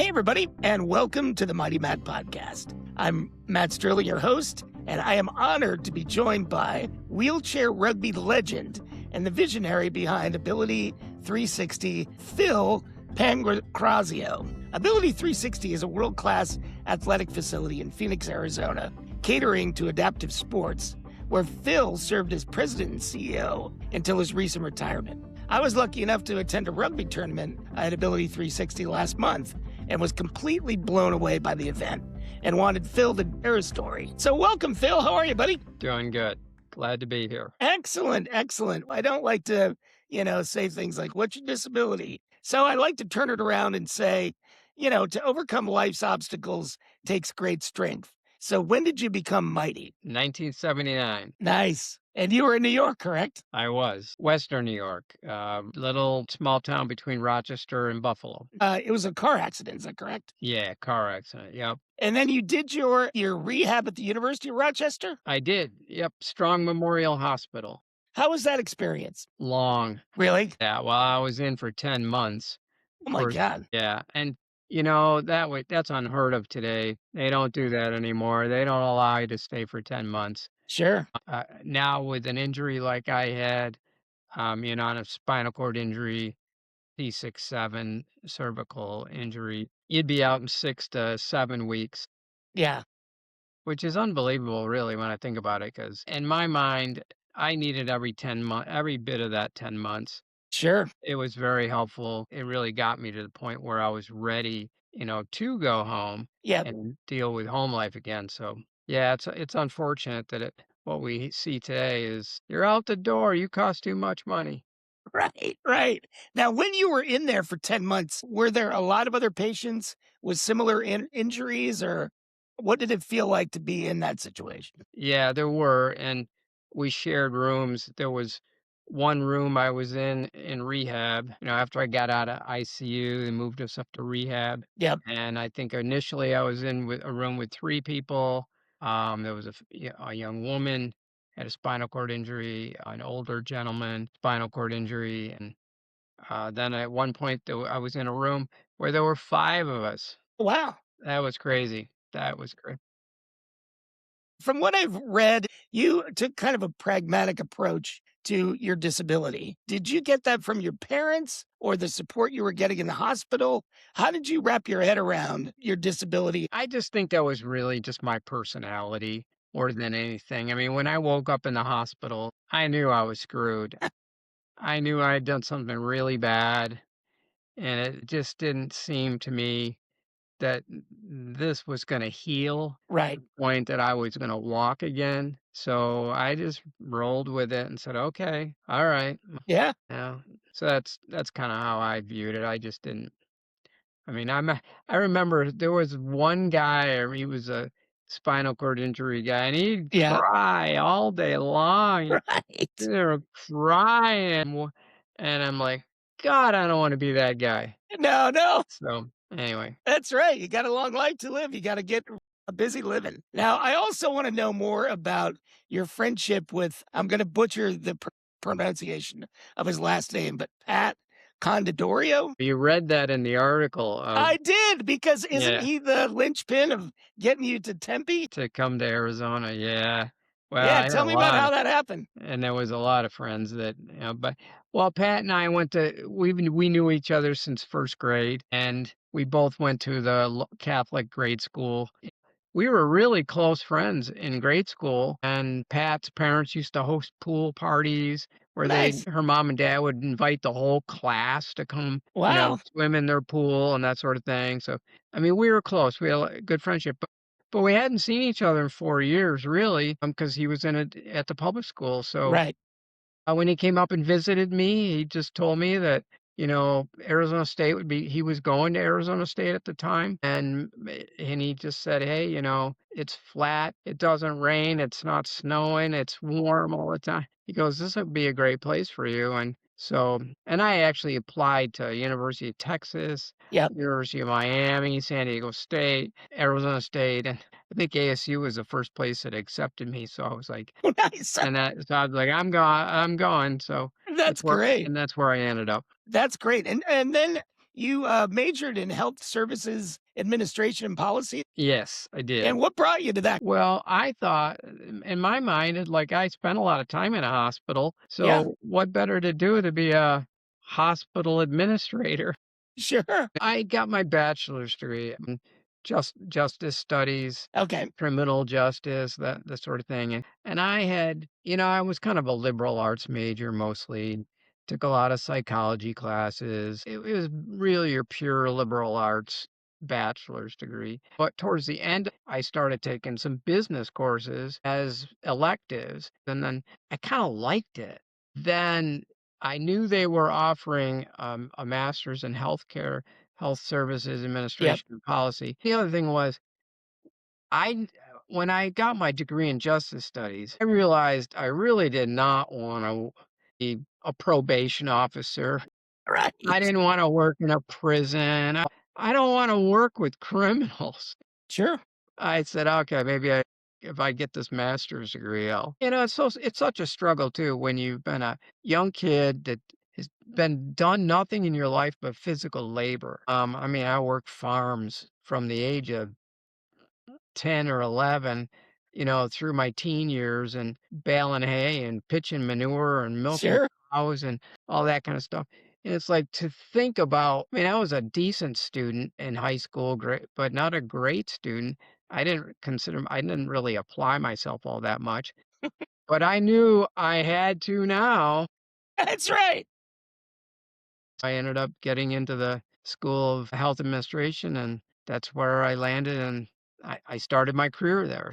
Hey, everybody, and welcome to the Mighty Matt Podcast. I'm Matt Sterling, your host, and I am honored to be joined by wheelchair rugby legend and the visionary behind Ability 360, Phil Pangrazio. Ability 360 is a world-class athletic facility in Phoenix, Arizona, catering to adaptive sports, where Phil served as president and CEO until his recent retirement. I was lucky enough to attend a rugby tournament at Ability 360 last month and was completely blown away by the event and wanted Phil to share his story. So welcome, Phil. How are you, buddy? Doing good. Glad to be here. Excellent, excellent. I don't like to, say things like, what's your disability? So I like to turn it around and say, to overcome life's obstacles takes great strength. So when did you become mighty? 1979. Nice. And you were in New York, correct? I was. Western New York. Little small town between Rochester and Buffalo. It was a car accident, is that correct? Yeah, car accident. Yep. And then you did your rehab at the University of Rochester? I did. Yep. Strong Memorial Hospital. How was that experience? Long. Really? Yeah. Well, I was in for 10 months. Oh my God. Yeah. And that's unheard of today. They don't do that anymore. They don't allow you to stay for 10 months. Sure. Now with an injury like I had, on a spinal cord injury, C6-7 cervical injury, you'd be out in 6 to 7 weeks, Yeah. which is unbelievable, really, when I think about it. Because in my mind, I needed every bit of that 10 months. Sure. It was very helpful. It really got me to the point where I was ready, to go home Yeah. and deal with home life again. So yeah, it's unfortunate that what we see today is you're out the door, you cost too much money. Right. Right. Now, when you were in there for 10 months, were there a lot of other patients with similar injuries, or what did it feel like to be in that situation? Yeah, there were, and we shared rooms. There was one room I was in rehab. After I got out of ICU, they moved us up to rehab. Yep. And I think initially I was in with a room with 3 people. There was a young woman had a spinal cord injury, an older gentleman, spinal cord injury, and then at one point I was in a room where there were 5 of us. Wow. That was crazy. That was great. From what I've read, you took kind of a pragmatic approach to your disability. Did you get that from your parents or the support you were getting in the hospital? How did you wrap your head around your disability? I just think that was really just my personality more than anything. I mean, when I woke up in the hospital, I knew I was screwed. I knew I had done something really bad, and it just didn't seem to me that this was going to heal Right. to the point that I was going to walk again. So I just rolled with it and said, "Okay, all right." Yeah. Yeah. So that's kind of how I viewed it. I just didn't. I mean, I remember there was one guy, he was a spinal cord injury guy, and he'd Yeah. cry all day long. Right. They were crying, and I'm like, God, I don't want to be that guy. No, no. So anyway, That's right. You got a long life to live. You got to get busy living. Now, I also want to know more about your friendship with, I'm going to butcher the pronunciation of his last name, but Pat Condidorio? you read that in the article I did, because isn't yeah, he the linchpin of getting you to Tempe? to come to Arizona. Yeah. Well, Yeah, I had tell a me about lot how of, that happened. and there was a lot of friends that, but well, Pat and I we knew each other since first grade, and we both went to the Catholic grade school. We were really close friends in grade school, and Pat's parents used to host pool parties where Nice. her mom and dad would invite the whole class to come, Wow. swim in their pool and that sort of thing. So, I mean, we were close. We had a good friendship, but we hadn't seen each other in 4 years, really, because he was at the public school. So Right. when he came up and visited me, he just told me that, Arizona State he was going to Arizona State at the time. And he just said, hey, it's flat. It doesn't rain. It's not snowing. It's warm all the time. He goes, this would be a great place for you. And I actually applied to University of Texas, Yep. University of Miami, San Diego State, Arizona State. And I think ASU was the first place that accepted me. So I was like, Nice. so I was like, I'm going. So That's great. and that's where I ended up. That's great. And then, You majored in health services administration and policy. Yes, I And did. what brought you to that? Well, I thought in my mind, like I spent a lot of time in a hospital, Yeah, so what better to do to be a hospital administrator? sure. I got my bachelor's degree in justice studies, Okay. criminal justice, that sort of thing. And I had, I was kind of a liberal arts major mostly. Took a lot of psychology classes. It was really your pure liberal arts bachelor's degree. But towards the end, I started taking some business courses as electives, and then I kind of liked it. Then I knew they were offering a master's in health services Yep. administration and policy. The other thing was I when I got my degree in justice studies, I realized I really did not want to be a probation officer. I Right. didn't want to work in a prison. I don't want to work with criminals. Sure. I said, okay, if I get this master's degree, it's such a struggle too when you've been a young kid that has been done nothing in your life but physical labor. I mean, I worked farms from the age of 10 or 11, through my teen years and baling hay and pitching manure and milking Sure. cows and all that kind of stuff. And it's like to think about, I mean, I was a decent student in high school, great, but not a great student. I didn't really apply myself all that much, but I knew I had to now. That's right. I ended up getting into the School of Health Administration, and that's where I landed. And I started my career there.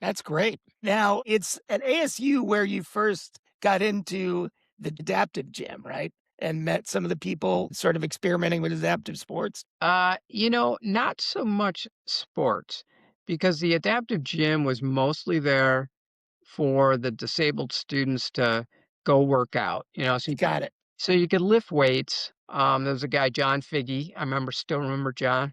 That's great. Now, it's at ASU where you first got into the adaptive gym, right? And met some of the people sort of experimenting with adaptive sports. Not so much sports because the adaptive gym was mostly there for the disabled students to go work out, Got it. so you could lift weights. There was a guy, John Figgy. Still remember John.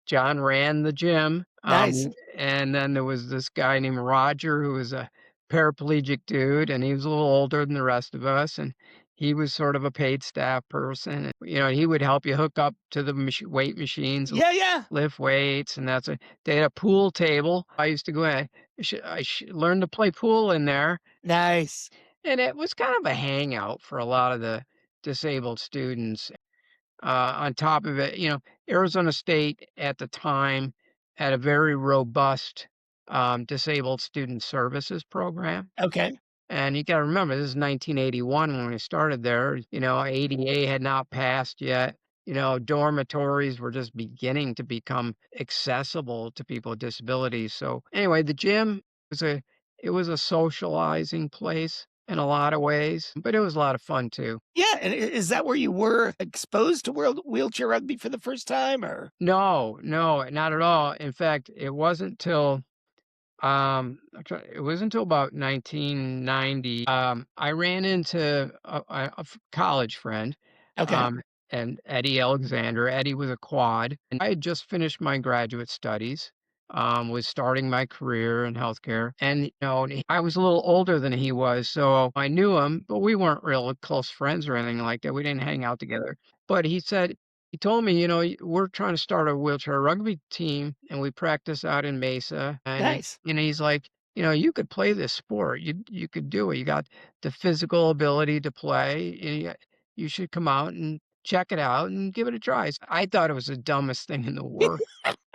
John ran the gym. Nice. And then there was this guy named Roger who was a paraplegic dude, and he was a little older than the rest of us. And he was sort of a paid staff person. And, he would help you hook up to the weight machines, Yeah, yeah. lift weights, and they had a pool table. I used to go in. Learn to play pool in there, Nice. and it was kind of a hangout for a lot of the disabled students. On top of it, Arizona State at the time had a very robust disabled student services program. Okay. And you got to remember, this is 1981 when we started there. ADA had not passed yet. Dormitories were just beginning to become accessible to people with disabilities. So anyway, the gym was it was a socializing place in a lot of ways, but it was a lot of fun too. Yeah. And is that where you were exposed to world wheelchair rugby for the first time or? No, no, not at all. In fact, it was until about 1990. I ran into a college friend, Okay. um, and Eddie Alexander. Eddie was a quad, and I had just finished my graduate studies. Was starting my career in healthcare, and I was a little older than he was, so I knew him, but we weren't real close friends or anything like that. We didn't hang out together. But he told me, we're trying to start a wheelchair rugby team and we practice out in Mesa. And Nice. he's like, you could play this sport. You could do it. You got the physical ability to play. You should come out and check it out and give it a try. So I thought it was the dumbest thing in the world.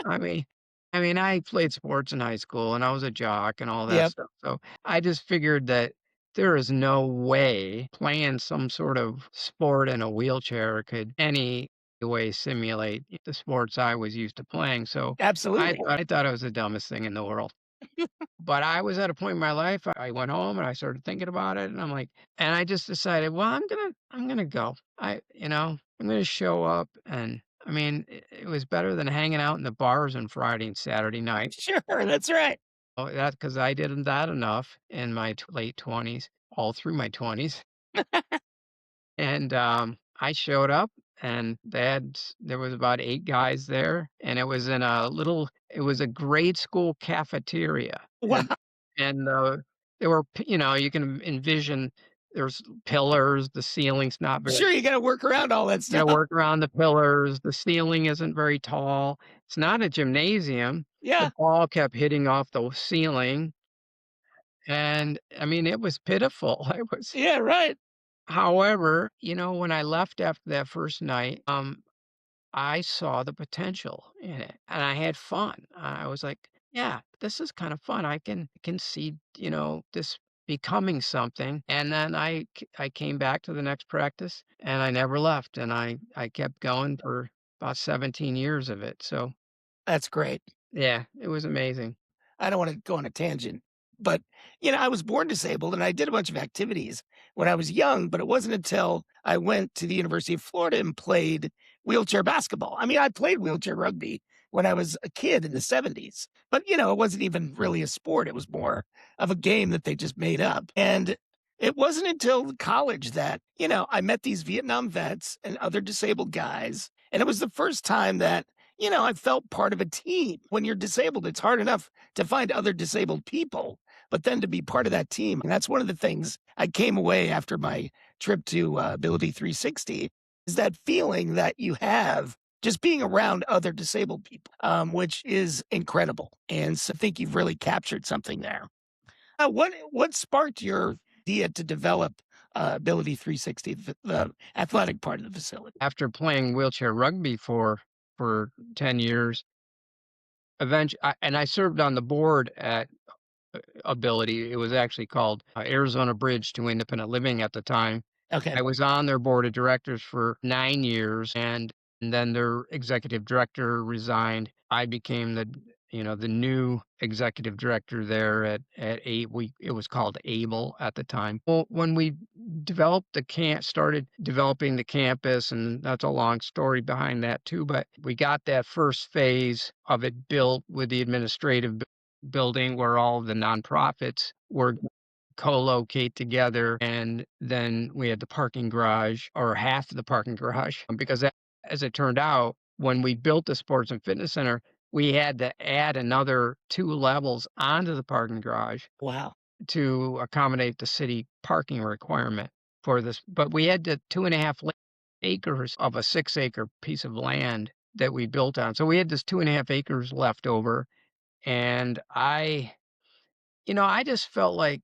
I mean, I played sports in high school and I was a jock and all that Yep. stuff. So I just figured that there is no way playing some sort of sport in a wheelchair could any way simulate the sports I was used to playing. So Absolutely. I thought it was the dumbest thing in the world. But I was at a point in my life, I went home and I started thinking about it and and I just decided, well, I'm gonna go. I'm gonna show up. And it was better than hanging out in the bars on Friday and Saturday night. Sure. That's right. Oh, that's because I didn't that enough in my late 20s, all through my 20s. And I showed up and there was about 8 guys there, and it was a grade school cafeteria. Wow. And there were, you can envision there's pillars, the ceiling's not very Sure, you got to work around all that you gotta stuff. work around the pillars, the ceiling isn't very tall. It's not a gymnasium. The Yeah, ball kept hitting off the ceiling, and, I mean, it was pitiful. It was yeah, right. However, when I left after that first night, I saw the potential in it, and I had fun. I was like, "Yeah, this is kind of fun. I can see, this becoming something." And then I came back to the next practice, and I never left, and I kept going for about 17 years of it. So, That's great. yeah, it was amazing. I don't want to go on a tangent, but I was born disabled and I did a bunch of activities when I was young, but it wasn't until I went to the University of Florida and played wheelchair basketball. I mean, I played wheelchair rugby when I was a kid in the 70s, but it wasn't even really a sport. It was more of a game that they just made up. And it wasn't until college that, I met these Vietnam vets and other disabled guys. And it was the first time that, I felt part of a team. When you're disabled, it's hard enough to find other disabled people, but then to be part of that team. And that's one of the things I came away after my trip to Ability 360 is that feeling that you have just being around other disabled people, which is incredible. And so I think you've really captured something there. What sparked your idea to develop Ability 360, the athletic part of the facility? After playing wheelchair rugby for 10 years, eventually, and I served on the board at Ability. It was actually called Arizona Bridge to Independent Living at the time. Okay. I was on their board of directors for 9 years, and then their executive director resigned. I became the new executive director there at 8. It was called ABLE at the time. Well, when we started developing the campus, and that's a long story behind that too, but we got that first phase of it built with the administrative building where all of the nonprofits were co-locate together, and then we had the parking garage, or half of the parking garage, because as it turned out, when we built the sports and fitness center, we had to add another 2 levels onto the parking garage Wow. to accommodate the city parking requirement for this. But we had the 2.5 acres of a 6-acre piece of land that we built on. So we had this 2.5 acres left over, and I just felt like,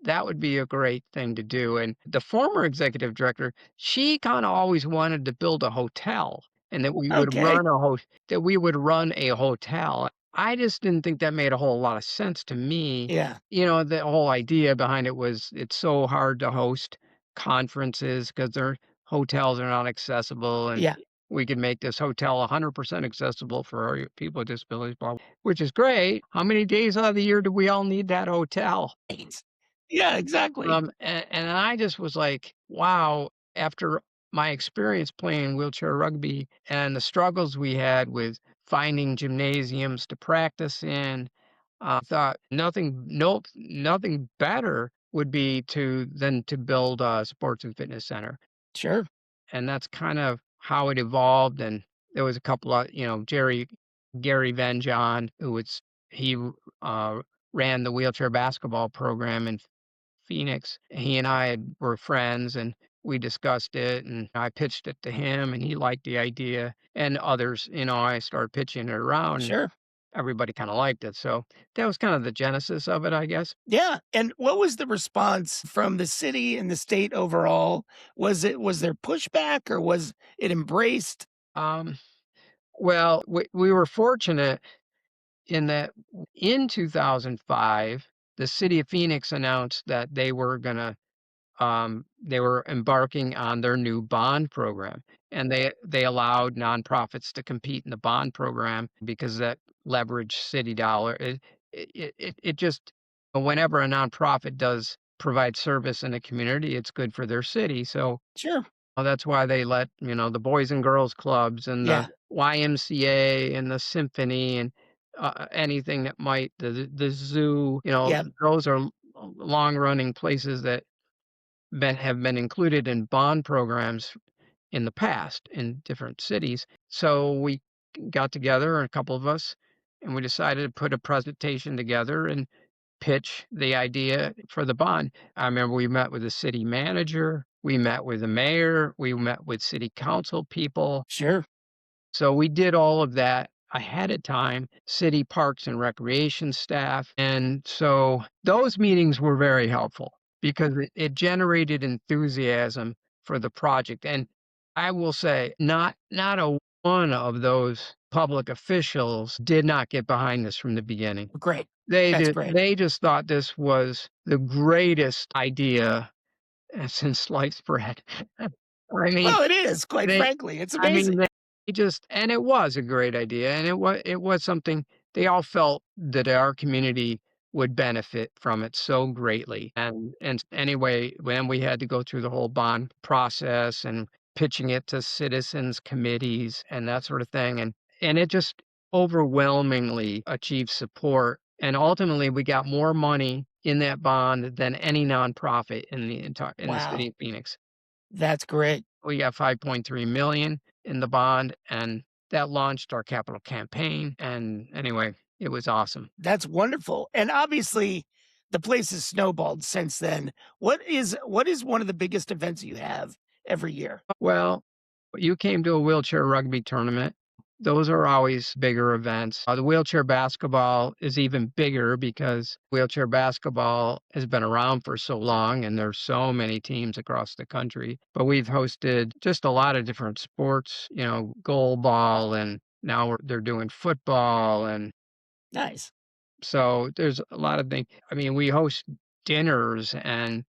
that would be a great thing to do. And the former executive director, she kinda always wanted to build a hotel, and that we would Okay. run a hotel. I just didn't think that made a whole lot of sense to me. Yeah. The whole idea behind it was it's so hard to host conferences because their hotels are not accessible, and Yeah. we could make this hotel 100% accessible for our people with disabilities, blah, which is great. How many days out of the year do we all need that hotel? Right. Yeah, exactly. And I just was like, wow, after my experience playing wheelchair rugby and the struggles we had with finding gymnasiums to practice in, thought nothing better would be to build a sports and fitness center. Sure. And that's kind of how it evolved. And there was a couple of, Gary Van John, he uh, ran the wheelchair basketball program in Phoenix. He and were friends, and we discussed it, and I pitched it to him, and he liked the idea, and others. I started pitching it around, and Sure. everybody kind of liked it. So that was kind of the genesis of it, I guess. Yeah, and what was the response from the city and the state overall? Was there pushback or was it embraced? Um, well, we were fortunate in that in 2005, the city of Phoenix announced that they were embarking on their new bond program, and they allowed nonprofits to compete in the bond program because that leveraged city dollar. It just whenever a nonprofit does provide service in a community, it's good for their city. So Sure. that's why they let the Boys and Girls Clubs and the Yeah. YMCA and the symphony and anything that might the zoo. Yeah. Those are long running places that have been included in bond programs in the past in different cities. So we got together, a couple of us, and we decided to put a presentation together, and pitch the idea for the bond. I remember we met with the city manager, we met with the mayor, we met with city council people. Sure. So we did all of that ahead of time, city parks and recreation staff. And so those meetings were very helpful because it generated enthusiasm for the project. And I will say, not a one of those public officials did not get behind this from the beginning. Great. They That's did, great. they just thought this was the greatest idea since sliced bread. I mean, Well, it is, quite they frankly. It's I mean, amazing. they just and it was a great idea, and it was something they all felt that our community would benefit from it so greatly. And anyway, when we had to go through the whole bond process and pitching it to citizens committees and that sort of thing, and it just overwhelmingly achieved support. And ultimately, we got more money in that bond than any nonprofit in the city Wow. of Phoenix. That's great. We got 5.3 million in the bond, and that launched our capital campaign. And anyway, it was awesome. That's wonderful. And obviously, the place has snowballed since then. What is one of the biggest events you have every year? Well, you came to a wheelchair rugby tournament. Those are always bigger events. The wheelchair basketball is even bigger because wheelchair basketball has been around for so long and there's so many teams across the country. But we've hosted just a lot of different sports, goal ball, and now they're doing football. And Nice. so there's a lot of things. I mean, we host dinners and,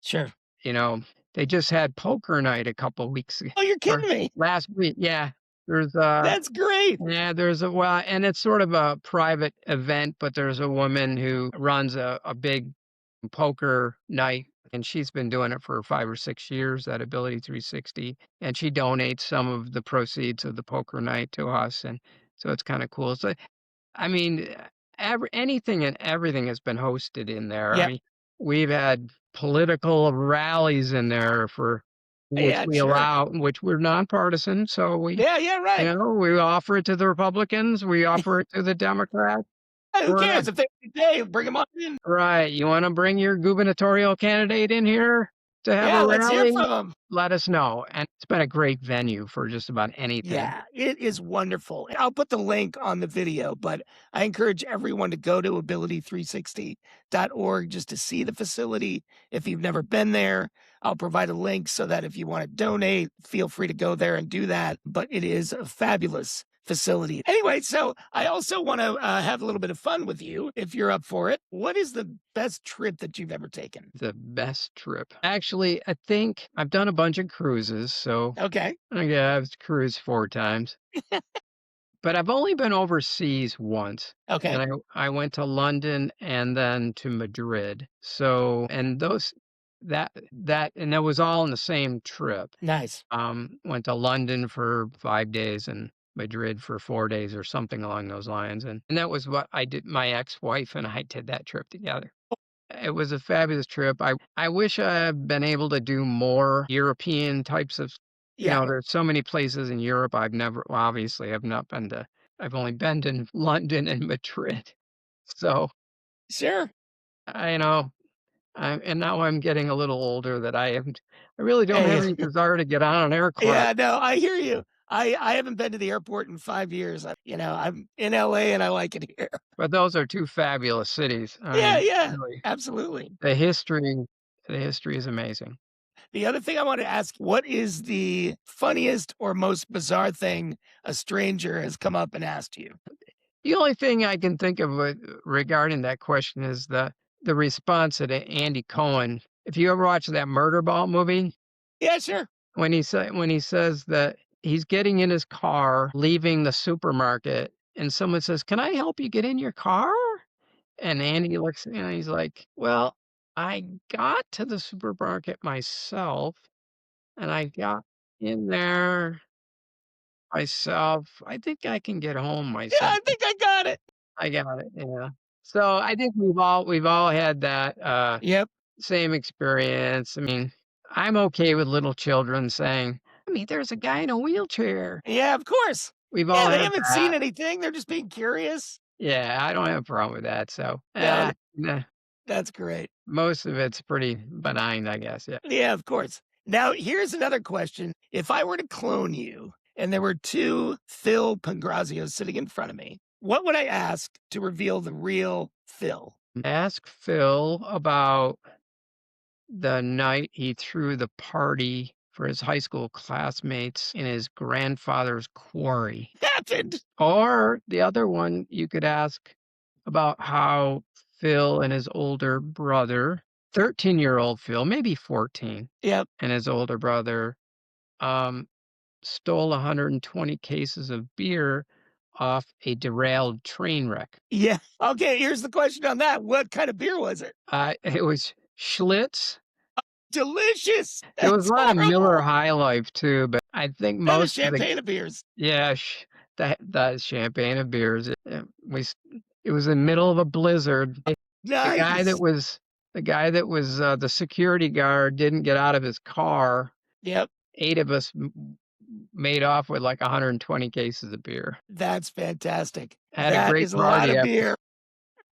Sure. you know, they just had poker night a couple weeks ago Oh, you're or kidding me. last week. Yeah. There's That's great. well, and it's sort of a private event, but there's a woman who runs a big poker night, and she's been doing it for 5 or 6 years at Ability 360, and she donates some of the proceeds of the poker night to us, and so it's kind of cool. So I mean, anything and everything has been hosted in there. I Yep. mean, we've had political rallies in there for Yeah, sure. which we're nonpartisan. So Yeah, yeah, right. we offer it to the Republicans, we offer it to the Democrats. Who cares if they pay? Bring them on in. Right. You want to bring your gubernatorial candidate in here to have a Yeah, let's hear rally? from them. Let us know. And it's been a great venue for just about anything. Yeah, it is wonderful. I'll put the link on the video, but I encourage everyone to go to ability360.org just to see the facility. If you've never been there, I'll provide a link so that if you want to donate, feel free to go there and do that. But it is a fabulous facility. Anyway, so I also want to have a little bit of fun with you if you're up for it. What is the best trip that you've ever taken? The best trip. Actually, I think I've done a bunch of cruises, so Okay. I've cruised 4 times. But I've only been overseas once, Okay. and I went to London and then to Madrid. So and those that and that was all in the same trip. Nice. Went to London for 5 days and Madrid for 4 days or something along those lines, and that was what I did. My ex-wife and I did that trip together. It was a fabulous trip. I wish I had been able to do more European types of Yeah. there's so many places in Europe obviously I've not been to. I've only been to London and Madrid. So, Sure. I know, and now I'm getting a little older that I really don't have Hey. any desire to get on an aircraft. Yeah, no, I hear you. I haven't been to the airport in 5 years. I'm in LA and I like it here. But those are 2 fabulous cities. I Yeah, mean, yeah, really, absolutely. the history is amazing. The other thing I wanted to ask, what is the funniest or most bizarre thing a stranger has come up and asked you? The only thing I can think of regarding that question is the response to Andy Cohen. If you ever watch that Murderball movie, Yeah, sure. when he says that he's getting in his car, leaving the supermarket, and someone says, "Can I help you get in your car?" And Andy looks, he's like, "Well, I got to the supermarket myself, and I got in there myself. I think I can get home Yeah, myself." I think I got it. I got it, yeah. So I think we've all had that, Yep. same experience. I mean, I'm okay with little children saying, "There's a guy in a wheelchair." Yeah, of course. We've Yeah, all they had haven't seen that. anything. They're just being curious. Yeah, I don't have a problem with that, so, No, That's great. Most of it's pretty benign, I guess. Yeah. Yeah, of course. Now, here's another question. If I were to clone you and there were two Phil Pangrazios sitting in front of me, what would I ask to reveal the real Phil? Ask Phil about the night he threw the party for his high school classmates in his grandfather's quarry. Happened. Or the other one, you could ask about how Phil and his older brother, 13-year-old Phil, maybe 14, Yep. and his older brother um, stole 120 cases of beer off a derailed train wreck. Yeah. Okay, here's the question on that. What kind of beer was it? It was Schlitz. Delicious. There was That's a lot of Miller horrible. High Life too, but I think And the most of the champagne of beers. yeah, the champagne of beers. It was in the middle of a blizzard. The guy Nice. that was the security guard didn't get out of his car. Yep. 8 of us made off with like 120 cases of beer. That's fantastic. Had a That great is a lot party of after. beer.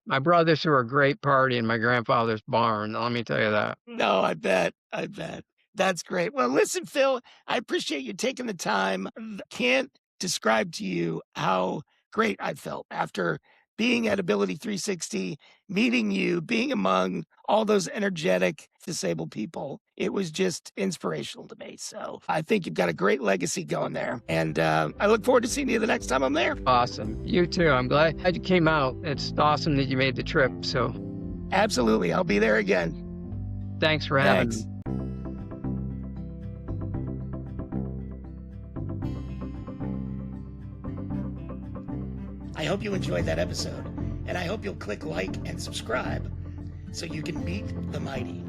My brothers threw a great party in my grandfather's barn. Let me tell you that. No, I bet. I bet. That's great. Well, listen, Phil, I appreciate you taking the time. Can't describe to you how great I felt after being at Ability 360, meeting you, being among all those energetic disabled people. It was just inspirational to me. So I think you've got a great legacy going there. And I look forward to seeing you the next time I'm there. Awesome. You too. I'm glad you came out. It's awesome that you made the trip. So Absolutely. I'll be there again. thanks for having Thanks. me. I hope you enjoyed that episode, and I hope you'll click like and subscribe so you can meet the mighty.